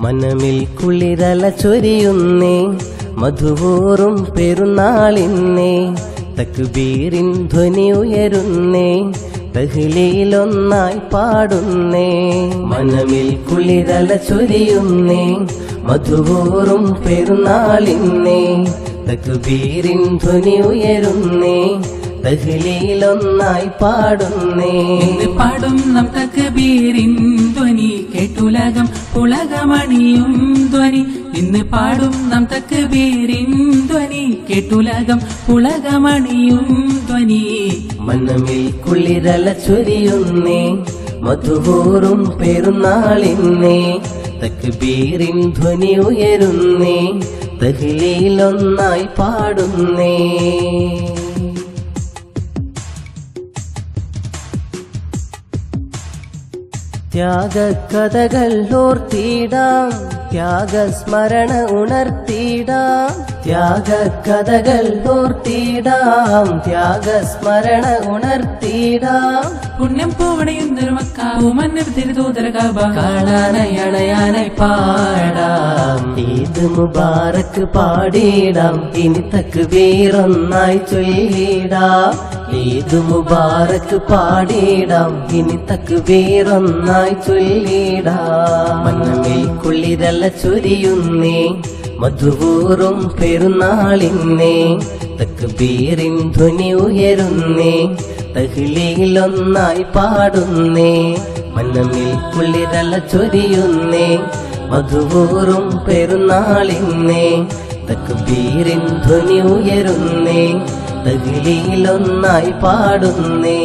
മനമിൽ കുളിരല ചൊരിയുന്നേ മധുവൂറും പെരുന്നാളിന്നേ തക്ബീറിൻ ധ്വനി ഉയരുന്നേ തഹ്ലീലൊന്നായി പാടുന്നേ മനമിൽ കുളിരല ചൊരിയുന്നേ മധുവൂറും പെരുന്നാളിന്നേ തക്ബീറിൻ ധ്വനി ഉയരുന്നേ തഹ്ലീലൊന്നായി പാടുന്നേ പാടും നം തക്ബീറിൻ ധ്വനി കേട്ടുലകം പുളകമണിയും ധ്വനി ഇന്ന് പാടും നം തക്ബീറിൻ ധ്വനി കേട്ടുലകം പുളകമണിയും ധ്വനി മനമിൽ കുളിരല ചൊരിയുന്നേ മധുവൂറും പെരുന്നാളിന്നേ തക്ബീറിൻ ധ്വനി ഉയരുന്നേ തഹ്ലീലൊന്നായി പാടുന്നേ ത്യാഗകഥകൾ ഓർത്തിടാം ത്യാഗസ്മരണ ഉണർത്തിടാം ത്യാഗകഥകൾ ഓർത്തിടാം ത്യാഗസ്മരണ ഉണർത്തിടാം പുണ്യം പൂവണയുന്നൊരു മക്കാവുമന്നതിരുതൂതരകാബ കാണാനയണയാനായി പാടാം ഈദ് മുബാറക്ക് പാടിടാം ഇനി തക്ബീറൊന്നായി ചൊല്ലിടാം ഈദ് മുബാറക്ക് പാടിടാം ഇനി തക്ബീറൊന്നായി ചൊല്ലിടാം മനമിൽ കുളിരല ചൊരിയുന്നേ മധുവൂറും പെരുന്നാളിന്നേ തക്ബീറിൻ ധ്വനി ഉയരുന്നേ തഹ്ലീലൊന്നായി പാടുന്നേ മനമിൽ കുളിരല ചൊരിയുന്നേ മധുവൂറും പെരുന്നാളിന്നേ തക്ബീറിൻ ധ്വനി ഉയരുന്നേ തഹ്ലീലൊന്നായി പാടുന്നേ